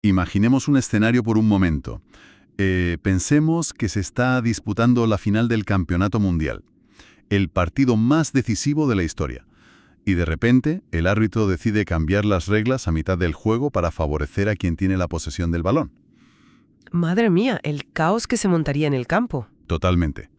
Imaginemos un escenario por un momento. Pensemos que se está disputando la final del Campeonato Mundial, el partido más decisivo de la historia. Y de repente, el árbitro decide cambiar las reglas a mitad del juego para favorecer a quien tiene la posesión del balón. Madre mía, el caos que se montaría en el campo. Totalmente.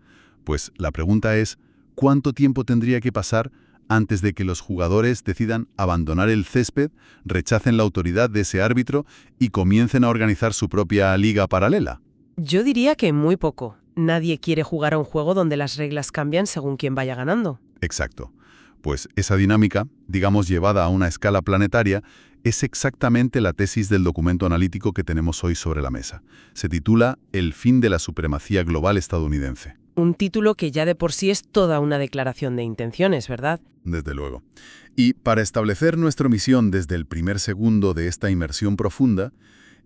Pues la pregunta es, ¿cuánto tiempo tendría que pasar antes de que los jugadores decidan abandonar el césped, rechacen la autoridad de ese árbitro y comiencen a organizar su propia liga paralela? Yo diría que muy poco. Nadie quiere jugar a un juego donde las reglas cambian según quien vaya ganando. Exacto. Pues esa dinámica, digamos llevada a una escala planetaria, es exactamente la tesis del documento analítico que tenemos hoy sobre la mesa. Se titula El fin de la supremacía global estadounidense. Un título que ya de por sí es toda una declaración de intenciones, ¿verdad? Desde luego. Y para establecer nuestra misión desde el primer segundo de esta inmersión profunda,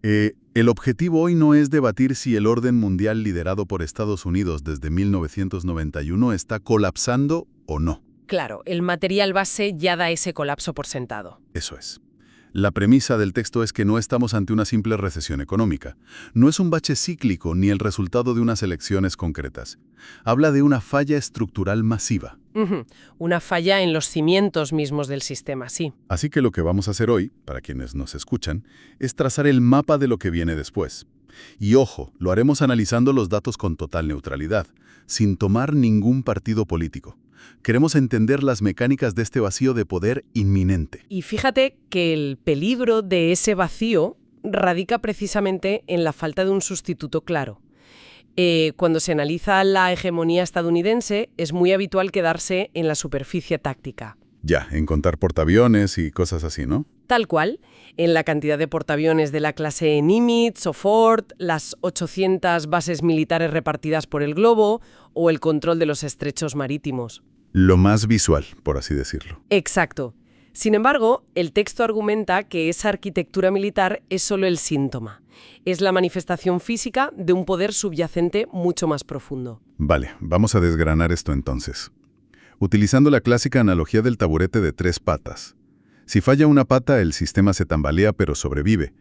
el objetivo hoy no es debatir si el orden mundial liderado por Estados Unidos desde 1991 está colapsando o no. Claro, el material base ya da ese colapso por sentado. Eso es. La premisa del texto es que no estamos ante una simple recesión económica. No es un bache cíclico ni el resultado de unas elecciones concretas. Habla de una falla estructural masiva. Una falla en los cimientos mismos del sistema, sí. Así que lo que vamos a hacer hoy, para quienes nos escuchan, es trazar el mapa de lo que viene después. Y ojo, lo haremos analizando los datos con total neutralidad, sin tomar ningún partido político. Queremos entender las mecánicas de este vacío de poder inminente. Y fíjate que el peligro de ese vacío radica precisamente en la falta de un sustituto claro. Cuando se analiza la hegemonía estadounidense, es muy habitual quedarse en la superficie táctica. Ya, en contar portaaviones y cosas así, ¿no? Tal cual, en la cantidad de portaaviones de la clase Nimitz o Ford, las 800 bases militares repartidas por el globo o el control de los estrechos marítimos. Lo más visual, por así decirlo. Exacto. Sin embargo, el texto argumenta que esa arquitectura militar es solo el síntoma. Es la manifestación física de un poder subyacente mucho más profundo. Vale, vamos a desgranar esto entonces. Utilizando la clásica analogía del taburete de 3 patas. Si falla una pata, el sistema se tambalea pero sobrevive.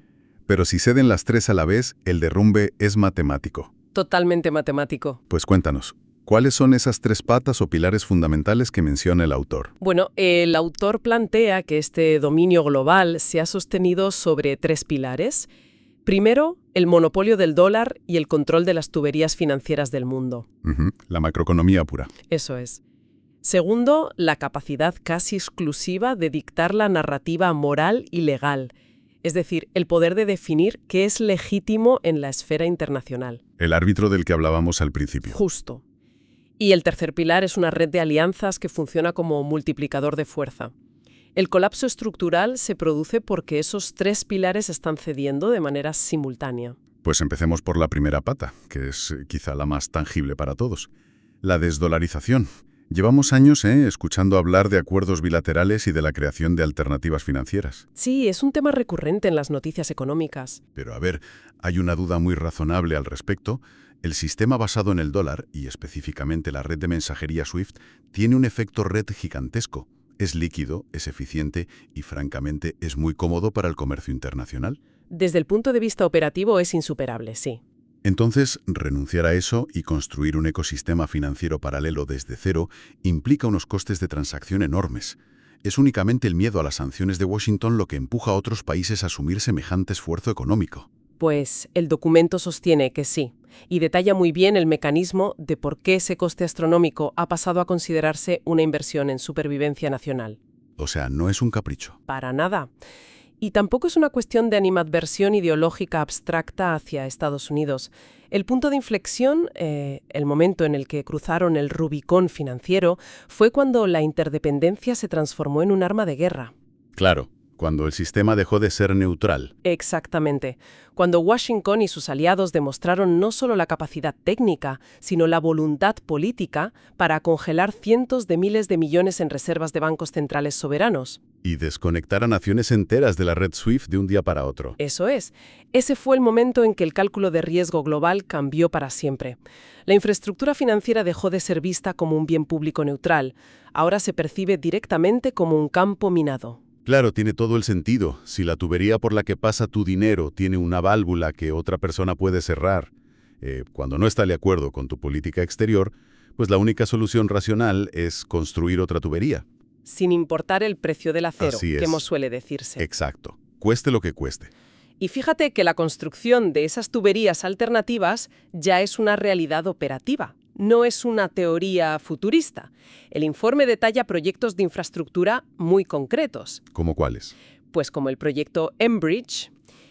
Pero si ceden las 3 a la vez, el derrumbe es matemático. Totalmente matemático. Pues cuéntanos, ¿cuáles son esas 3 patas o pilares fundamentales que menciona el autor? Bueno, el autor plantea que este dominio global se ha sostenido sobre 3 pilares. Primero, el monopolio del dólar y el control de las tuberías financieras del mundo. La macroeconomía pura. Eso es. Segundo, la capacidad casi exclusiva de dictar la narrativa moral y legal, es decir, el poder de definir qué es legítimo en la esfera internacional. El árbitro del que hablábamos al principio. Justo. Y el tercer pilar es una red de alianzas que funciona como multiplicador de fuerza. El colapso estructural se produce porque esos 3 pilares están cediendo de manera simultánea. Pues empecemos por la primera pata, que es quizá la más tangible para todos. La desdolarización. Llevamos años escuchando hablar de acuerdos bilaterales y de la creación de alternativas financieras. Sí, es un tema recurrente en las noticias económicas. Pero a ver, hay una duda muy razonable al respecto. El sistema basado en el dólar, y específicamente la red de mensajería SWIFT, tiene un efecto red gigantesco. Es líquido, es eficiente y, francamente, es muy cómodo para el comercio internacional. Desde el punto de vista operativo es insuperable, sí. Entonces, renunciar a eso y construir un ecosistema financiero paralelo desde cero implica unos costes de transacción enormes. Es únicamente el miedo a las sanciones de Washington lo que empuja a otros países a asumir semejante esfuerzo económico. Pues el documento sostiene que sí, y detalla muy bien el mecanismo de por qué ese coste astronómico ha pasado a considerarse una inversión en supervivencia nacional. O sea, no es un capricho. Para nada. Y tampoco es una cuestión de animadversión ideológica abstracta hacia Estados Unidos. El punto de inflexión, el momento en el que cruzaron el Rubicón financiero, fue cuando la interdependencia se transformó en un arma de guerra. Claro, cuando el sistema dejó de ser neutral. Exactamente. Cuando Washington y sus aliados demostraron no solo la capacidad técnica, sino la voluntad política para congelar cientos de miles de millones en reservas de bancos centrales soberanos. Y desconectar a naciones enteras de la red SWIFT de un día para otro. Eso es. Ese fue el momento en que el cálculo de riesgo global cambió para siempre. La infraestructura financiera dejó de ser vista como un bien público neutral. Ahora se percibe directamente como un campo minado. Claro, tiene todo el sentido. Si la tubería por la que pasa tu dinero tiene una válvula que otra persona puede cerrar, cuando no está de acuerdo con tu política exterior, pues la única solución racional es construir otra tubería. Sin importar el precio del acero, Así como es. suele decirse. Exacto. Cueste lo que cueste. Y fíjate que la construcción de esas tuberías alternativas ya es una realidad operativa, no es una teoría futurista. El informe detalla proyectos de infraestructura muy concretos, ¿Cómo cuáles? pues como el proyecto Enbridge.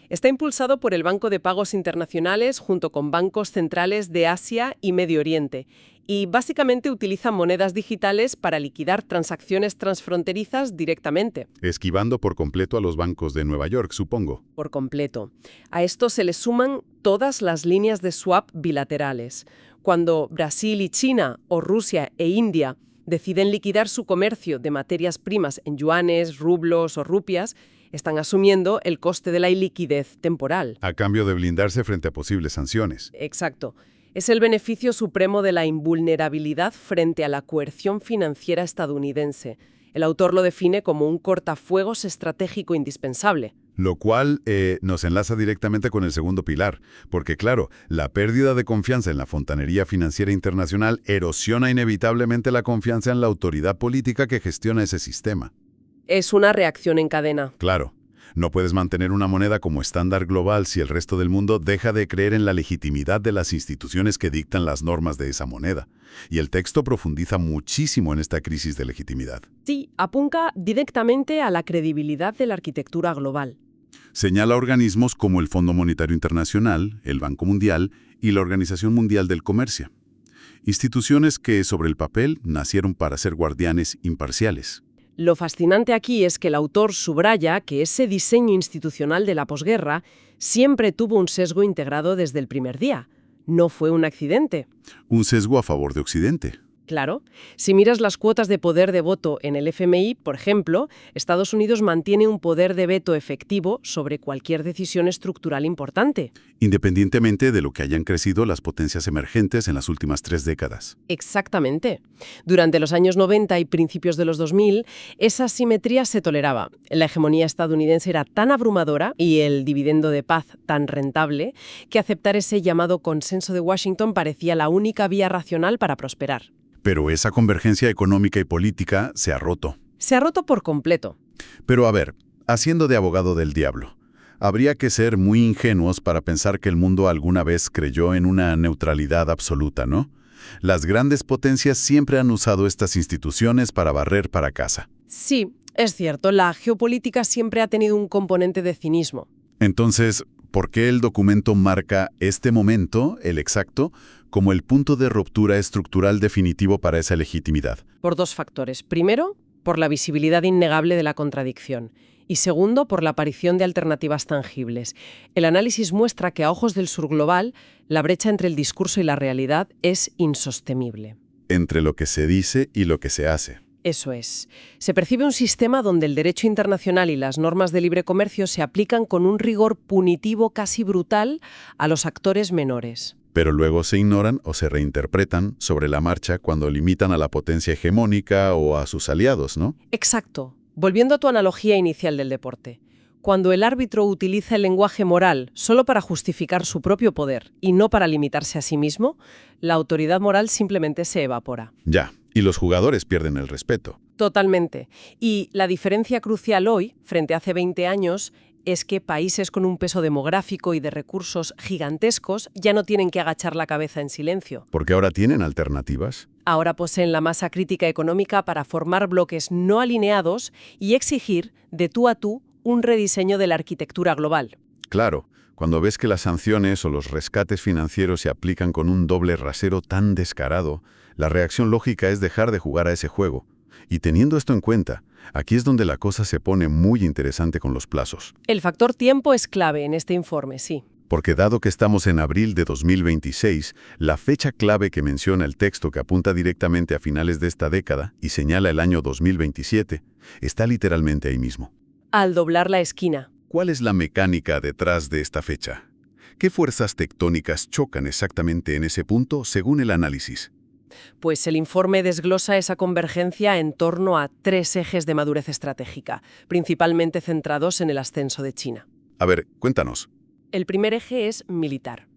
Está impulsado por el Banco de Pagos Internacionales junto con bancos centrales de Asia y Medio Oriente, y básicamente utiliza monedas digitales para liquidar transacciones transfronterizas directamente. Esquivando por completo a los bancos de Nueva York, supongo. Por completo. A esto se le suman todas las líneas de swap bilaterales. Cuando Brasil y China, o Rusia e India, deciden liquidar su comercio de materias primas en yuanes, rublos o rupias, están asumiendo el coste de la iliquidez temporal. A cambio de blindarse frente a posibles sanciones. Exacto. Es el beneficio supremo de la invulnerabilidad frente a la coerción financiera estadounidense. El autor lo define como un cortafuegos estratégico indispensable. Lo cual nos enlaza directamente con el segundo pilar, porque claro, la pérdida de confianza en la fontanería financiera internacional erosiona inevitablemente la confianza en la autoridad política que gestiona ese sistema. Es una reacción en cadena. Claro, no puedes mantener una moneda como estándar global si el resto del mundo deja de creer en la legitimidad de las instituciones que dictan las normas de esa moneda. Y el texto profundiza muchísimo en esta crisis de legitimidad. Sí, apunta directamente a la credibilidad de la arquitectura global. Señala organismos como el Fondo Monetario Internacional, el Banco Mundial y la Organización Mundial del Comercio. Instituciones que, sobre el papel, nacieron para ser guardianes imparciales. Lo fascinante aquí es que el autor subraya que ese diseño institucional de la posguerra siempre tuvo un sesgo integrado desde el primer día. No fue un accidente. Un sesgo a favor de Occidente. Claro, si miras las cuotas de poder de voto en el FMI, por ejemplo, Estados Unidos mantiene un poder de veto efectivo sobre cualquier decisión estructural importante. Independientemente de lo que hayan crecido las potencias emergentes en las últimas 3 décadas. Exactamente. Durante los años 90 y principios de los 2000, esa asimetría se toleraba. La hegemonía estadounidense era tan abrumadora y el dividendo de paz tan rentable que aceptar ese llamado consenso de Washington parecía la única vía racional para prosperar. Pero esa convergencia económica y política se ha roto. Se ha roto por completo. Pero a ver, haciendo de abogado del diablo, habría que ser muy ingenuos para pensar que el mundo alguna vez creyó en una neutralidad absoluta, ¿no? Las grandes potencias siempre han usado estas instituciones para barrer para casa. Sí, es cierto, la geopolítica siempre ha tenido un componente de cinismo. Entonces, ¿por qué el documento marca este momento, el exacto, como el punto de ruptura estructural definitivo para esa legitimidad? Por dos factores. Primero, por la visibilidad innegable de la contradicción. Y segundo, por la aparición de alternativas tangibles. El análisis muestra que a ojos del sur global, la brecha entre el discurso y la realidad es insostenible. Entre lo que se dice y lo que se hace. Eso es. Se percibe un sistema donde el derecho internacional y las normas de libre comercio se aplican con un rigor punitivo casi brutal a los actores menores. Pero luego se ignoran o se reinterpretan sobre la marcha cuando limitan a la potencia hegemónica o a sus aliados, ¿no? Exacto. Volviendo a tu analogía inicial del deporte. Cuando el árbitro utiliza el lenguaje moral solo para justificar su propio poder y no para limitarse a sí mismo, la autoridad moral simplemente se evapora. Ya, y los jugadores pierden el respeto. Totalmente. Y la diferencia crucial hoy, frente a hace 20 años, es que países con un peso demográfico y de recursos gigantescos ya no tienen que agachar la cabeza en silencio. Porque ahora tienen alternativas. Ahora poseen la masa crítica económica para formar bloques no alineados y exigir, de tú a tú, un rediseño de la arquitectura global. Claro, cuando ves que las sanciones o los rescates financieros se aplican con un doble rasero tan descarado, la reacción lógica es dejar de jugar a ese juego. Y teniendo esto en cuenta, aquí es donde la cosa se pone muy interesante con los plazos. El factor tiempo es clave en este informe, sí. Porque dado que estamos en abril de 2026, la fecha clave que menciona el texto que apunta directamente a finales de esta década y señala el año 2027, está literalmente ahí mismo. Al doblar la esquina. ¿Cuál es la mecánica detrás de esta fecha? ¿Qué fuerzas tectónicas chocan exactamente en ese punto según el análisis? Pues el informe desglosa esa convergencia en torno a 3 ejes de madurez estratégica, principalmente centrados en el ascenso de China. A ver, cuéntanos. El primer eje es militar.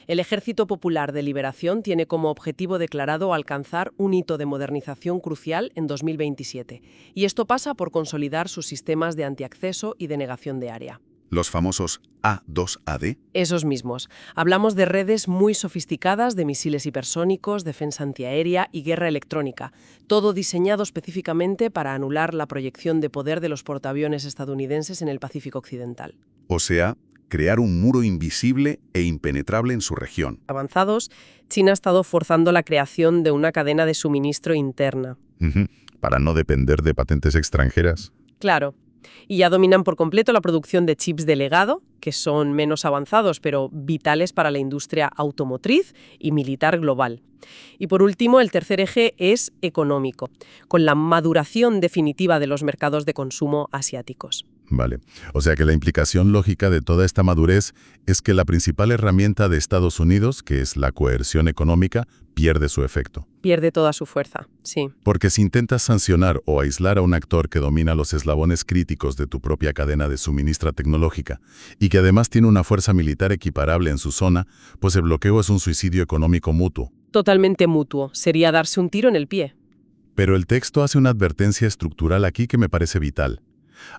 El Ejército Popular de Liberación tiene como objetivo declarado alcanzar un hito de modernización crucial en 2027, y esto pasa por consolidar sus sistemas de antiacceso y de negación de área. Los famosos A2AD. Esos mismos. Hablamos de redes muy sofisticadas de misiles hipersónicos, defensa antiaérea y guerra electrónica, todo diseñado específicamente para anular la proyección de poder de los portaaviones estadounidenses en el Pacífico Occidental. O sea, crear un muro invisible e impenetrable en su región. Avanzados, China ha estado forzando la creación de una cadena de suministro interna. Para no depender de patentes extranjeras. Claro. Y ya dominan por completo la producción de chips de legado, que son menos avanzados, pero vitales para la industria automotriz y militar global. Y por último, el tercer eje es económico, con la maduración definitiva de los mercados de consumo asiáticos. Vale. O sea que la implicación lógica de toda esta madurez es que la principal herramienta de Estados Unidos, que es la coerción económica, pierde su efecto. Pierde toda su fuerza, sí. Porque si intentas sancionar o aislar a un actor que domina los eslabones críticos de tu propia cadena de suministro tecnológica y que además tiene una fuerza militar equiparable en su zona, pues el bloqueo es un suicidio económico mutuo. Totalmente mutuo. Sería darse un tiro en el pie. Pero el texto hace una advertencia estructural aquí que me parece vital.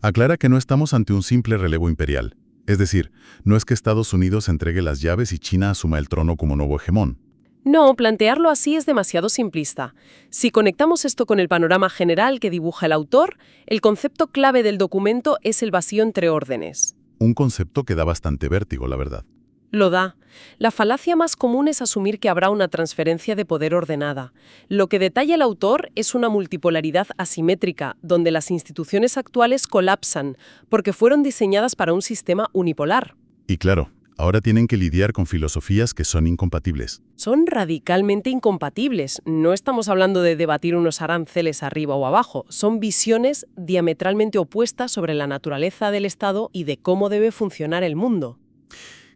Aclara que no estamos ante un simple relevo imperial. Es decir, no es que Estados Unidos entregue las llaves y China asuma el trono como nuevo hegemón. No, plantearlo así es demasiado simplista. Si conectamos esto con el panorama general que dibuja el autor, el concepto clave del documento es el vacío entre órdenes. Un concepto que da bastante vértigo, la verdad. Lo da. La falacia más común es asumir que habrá una transferencia de poder ordenada. Lo que detalla el autor es una multipolaridad asimétrica, donde las instituciones actuales colapsan, porque fueron diseñadas para un sistema unipolar. Y claro, ahora tienen que lidiar con filosofías que son incompatibles. Son radicalmente incompatibles. No estamos hablando de debatir unos aranceles arriba o abajo. Son visiones diametralmente opuestas sobre la naturaleza del Estado y de cómo debe funcionar el mundo.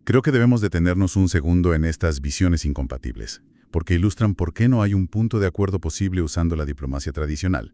Creo que debemos detenernos un segundo en estas visiones incompatibles, porque ilustran por qué no hay un punto de acuerdo posible usando la diplomacia tradicional.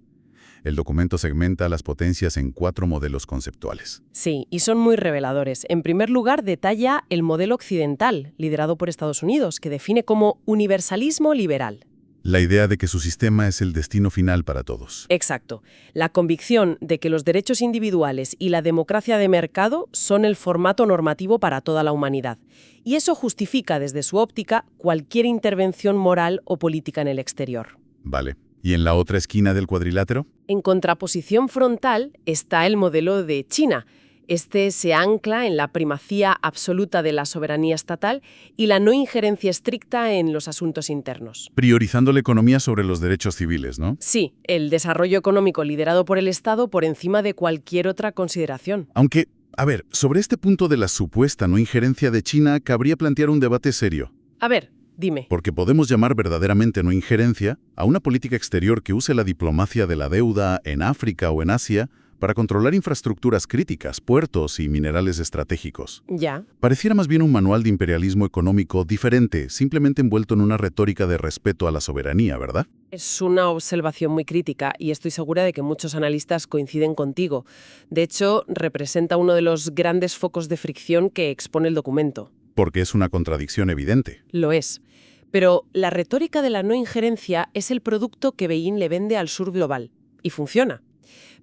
El documento segmenta a las potencias en 4 modelos conceptuales. Sí, y son muy reveladores. En primer lugar, detalla el modelo occidental, liderado por Estados Unidos, que define como universalismo liberal. La idea de que su sistema es el destino final para todos. Exacto. La convicción de que los derechos individuales y la democracia de mercado son el formato normativo para toda la humanidad. Y eso justifica desde su óptica cualquier intervención moral o política en el exterior. Vale. ¿Y en la otra esquina del cuadrilátero? En contraposición frontal está el modelo de China. Este se ancla en la primacía absoluta de la soberanía estatal y la no injerencia estricta en los asuntos internos. Priorizando la economía sobre los derechos civiles, ¿no? Sí, el desarrollo económico liderado por el Estado por encima de cualquier otra consideración. Aunque, a ver, sobre este punto de la supuesta no injerencia de China, cabría plantear un debate serio. A ver, dime. Porque podemos llamar verdaderamente no injerencia a una política exterior que use la diplomacia de la deuda en África o en Asia para controlar infraestructuras críticas, puertos y minerales estratégicos. Ya. Pareciera más bien un manual de imperialismo económico diferente, simplemente envuelto en una retórica de respeto a la soberanía, ¿verdad? Es una observación muy crítica y estoy segura de que muchos analistas coinciden contigo. De hecho, representa uno de los grandes focos de fricción que expone el documento. Porque es una contradicción evidente. Lo es. Pero la retórica de la no injerencia es el producto que Beijing le vende al sur global. Y funciona.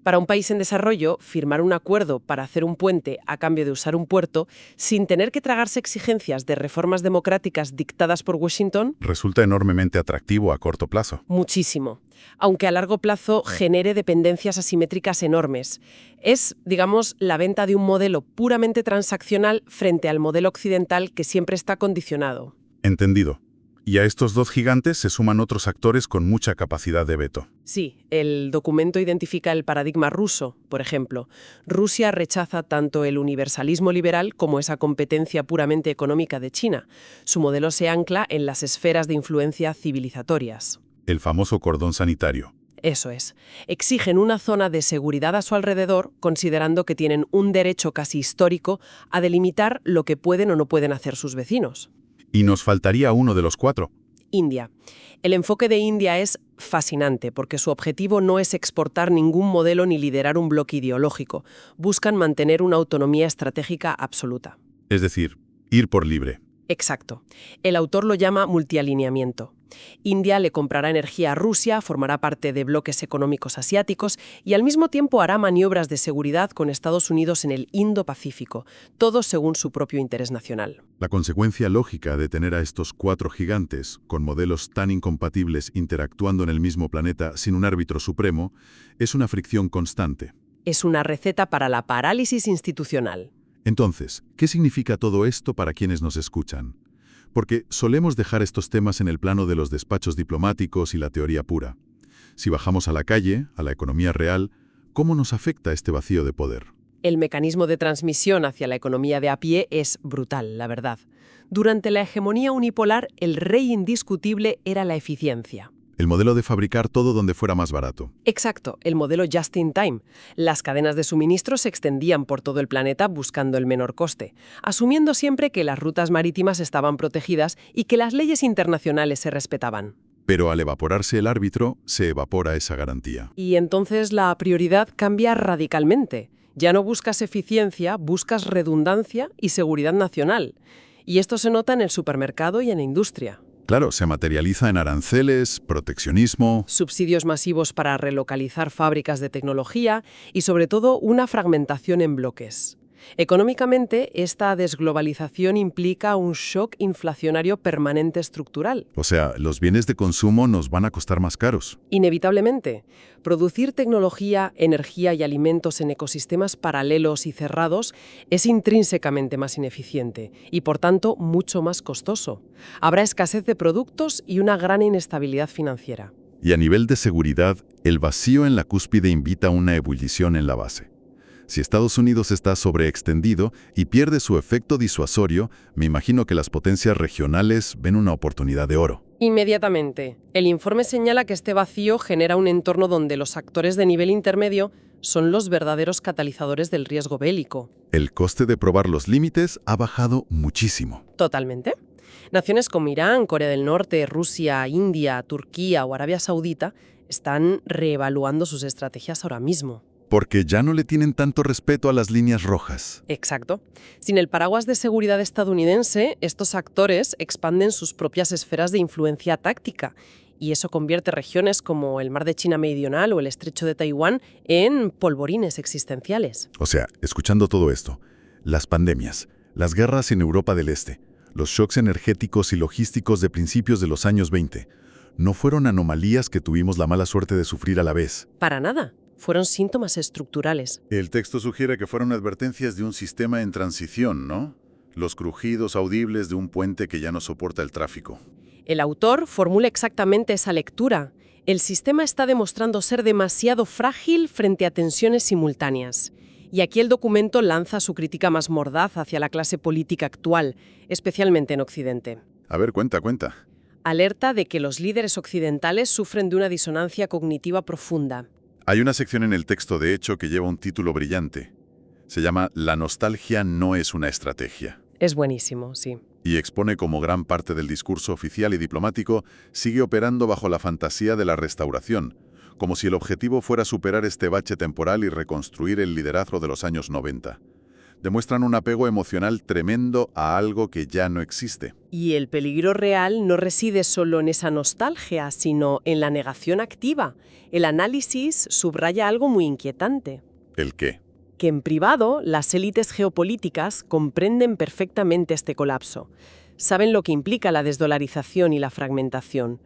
Para un país en desarrollo, firmar un acuerdo para hacer un puente a cambio de usar un puerto, sin tener que tragarse exigencias de reformas democráticas dictadas por Washington, resulta enormemente atractivo a corto plazo. Muchísimo. Aunque a largo plazo genere dependencias asimétricas enormes. Es, digamos, la venta de un modelo puramente transaccional frente al modelo occidental que siempre está condicionado. Entendido. Y a estos dos gigantes se suman otros actores con mucha capacidad de veto. Sí, el documento identifica el paradigma ruso, por ejemplo. Rusia rechaza tanto el universalismo liberal como esa competencia puramente económica de China. Su modelo se ancla en las esferas de influencia civilizatorias. El famoso cordón sanitario. Eso es. Exigen una zona de seguridad a su alrededor, considerando que tienen un derecho casi histórico a delimitar lo que pueden o no pueden hacer sus vecinos. Y nos faltaría uno de los 4. India. El enfoque de India es fascinante porque su objetivo no es exportar ningún modelo ni liderar un bloque ideológico. Buscan mantener una autonomía estratégica absoluta. Es decir, ir por libre. Exacto. El autor lo llama multialineamiento. India le comprará energía a Rusia, formará parte de bloques económicos asiáticos y al mismo tiempo hará maniobras de seguridad con Estados Unidos en el Indo-Pacífico, todo según su propio interés nacional. La consecuencia lógica de tener a estos 4 gigantes, con modelos tan incompatibles interactuando en el mismo planeta sin un árbitro supremo, es una fricción constante. Es una receta para la parálisis institucional. Entonces, ¿qué significa todo esto para quienes nos escuchan? Porque solemos dejar estos temas en el plano de los despachos diplomáticos y la teoría pura. Si bajamos a la calle, a la economía real, ¿cómo nos afecta este vacío de poder? El mecanismo de transmisión hacia la economía de a pie es brutal, la verdad. Durante la hegemonía unipolar, el rey indiscutible era la eficiencia. El modelo de fabricar todo donde fuera más barato. Exacto, el modelo just in time. Las cadenas de suministro se extendían por todo el planeta buscando el menor coste, asumiendo siempre que las rutas marítimas estaban protegidas y que las leyes internacionales se respetaban. Pero al evaporarse el árbitro, se evapora esa garantía. Y entonces la prioridad cambia radicalmente. Ya no buscas eficiencia, buscas redundancia y seguridad nacional. Y esto se nota en el supermercado y en la industria. Claro, se materializa en aranceles, proteccionismo. Subsidios masivos para relocalizar fábricas de tecnología y, sobre todo, una fragmentación en bloques. Económicamente, esta desglobalización implica un shock inflacionario permanente estructural. O sea, los bienes de consumo nos van a costar más caros. Inevitablemente, producir tecnología, energía y alimentos en ecosistemas paralelos y cerrados es intrínsecamente más ineficiente y, por tanto, mucho más costoso. Habrá escasez de productos y una gran inestabilidad financiera. Y a nivel de seguridad, el vacío en la cúspide invita a una ebullición en la base. Si Estados Unidos está sobreextendido y pierde su efecto disuasorio, me imagino que las potencias regionales ven una oportunidad de oro. Inmediatamente. El informe señala que este vacío genera un entorno donde los actores de nivel intermedio son los verdaderos catalizadores del riesgo bélico. El coste de probar los límites ha bajado muchísimo. Totalmente. Naciones como Irán, Corea del Norte, Rusia, India, Turquía o Arabia Saudita están reevaluando sus estrategias ahora mismo. Porque ya no le tienen tanto respeto a las líneas rojas. Exacto. Sin el paraguas de seguridad estadounidense, estos actores expanden sus propias esferas de influencia táctica y eso convierte regiones como el Mar de China Meridional o el Estrecho de Taiwán en polvorines existenciales. O sea, escuchando todo esto, las pandemias, las guerras en Europa del Este, los shocks energéticos y logísticos de principios de los años 20, no fueron anomalías que tuvimos la mala suerte de sufrir a la vez. Para nada. Fueron síntomas estructurales. El texto sugiere que fueron advertencias de un sistema en transición, ¿no? Los crujidos audibles de un puente que ya no soporta el tráfico. El autor formula exactamente esa lectura. El sistema está demostrando ser demasiado frágil frente a tensiones simultáneas. Y aquí el documento lanza su crítica más mordaz hacia la clase política actual, especialmente en Occidente. A ver, cuenta. Alerta de que los líderes occidentales sufren de una disonancia cognitiva profunda. Hay una sección en el texto, de hecho, que lleva un título brillante. Se llama «La nostalgia no es una estrategia». Es buenísimo, sí. Y expone cómo gran parte del discurso oficial y diplomático sigue operando bajo la fantasía de la restauración, como si el objetivo fuera superar este bache temporal y reconstruir el liderazgo de los años 90. Demuestran un apego emocional tremendo a algo que ya no existe. Y el peligro real no reside solo en esa nostalgia, sino en la negación activa. El análisis subraya algo muy inquietante. ¿El qué? Que en privado las élites geopolíticas comprenden perfectamente este colapso. Saben lo que implica la desdolarización y la fragmentación.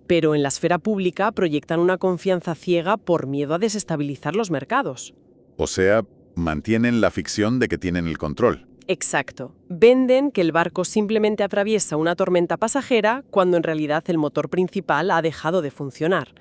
Pero en la esfera pública proyectan una confianza ciega por miedo a desestabilizar los mercados. O sea, mantienen la ficción de que tienen el control. Exacto. Venden que el barco simplemente atraviesa una tormenta pasajera cuando en realidad el motor principal ha dejado de funcionar.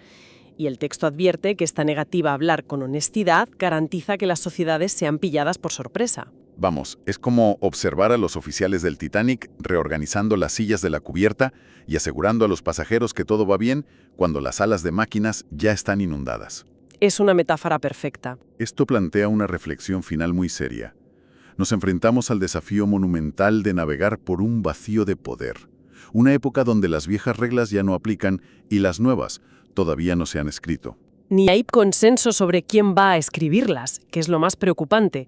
Y el texto advierte que esta negativa a hablar con honestidad garantiza que las sociedades sean pilladas por sorpresa. Vamos, es como observar a los oficiales del Titanic reorganizando las sillas de la cubierta y asegurando a los pasajeros que todo va bien cuando las alas de máquinas ya están inundadas. Es una metáfora perfecta. Esto plantea una reflexión final muy seria. Nos enfrentamos al desafío monumental de navegar por un vacío de poder. Una época donde las viejas reglas ya no aplican y las nuevas todavía no se han escrito. Ni hay consenso sobre quién va a escribirlas, que es lo más preocupante.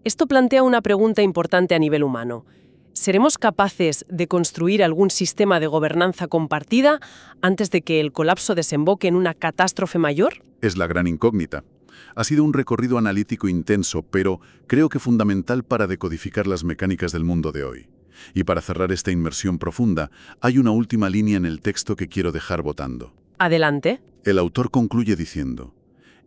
Esto plantea una pregunta importante a nivel humano. ¿Seremos capaces de construir algún sistema de gobernanza compartida antes de que el colapso desemboque en una catástrofe mayor? Es la gran incógnita. Ha sido un recorrido analítico intenso, pero creo que fundamental para decodificar las mecánicas del mundo de hoy. Y para cerrar esta inmersión profunda, hay una última línea en el texto que quiero dejar votando. Adelante. El autor concluye diciendo: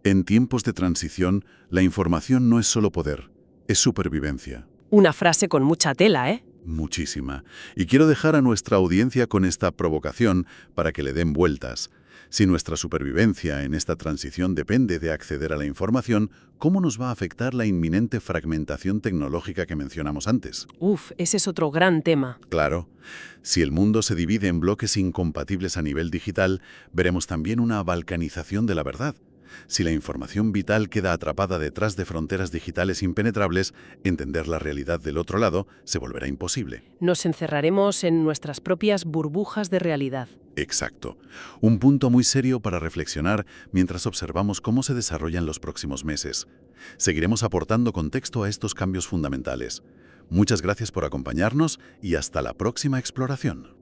en tiempos de transición, la información no es solo poder, es supervivencia. Una frase con mucha tela, ¿eh? Muchísima. Y quiero dejar a nuestra audiencia con esta provocación para que le den vueltas. Si nuestra supervivencia en esta transición depende de acceder a la información, ¿cómo nos va a afectar la inminente fragmentación tecnológica que mencionamos antes? Ese es otro gran tema. Claro, si el mundo se divide en bloques incompatibles a nivel digital, veremos también una balcanización de la verdad. Si la información vital queda atrapada detrás de fronteras digitales impenetrables, entender la realidad del otro lado se volverá imposible. Nos encerraremos en nuestras propias burbujas de realidad. Exacto. Un punto muy serio para reflexionar mientras observamos cómo se desarrollan los próximos meses. Seguiremos aportando contexto a estos cambios fundamentales. Muchas gracias por acompañarnos y hasta la próxima exploración.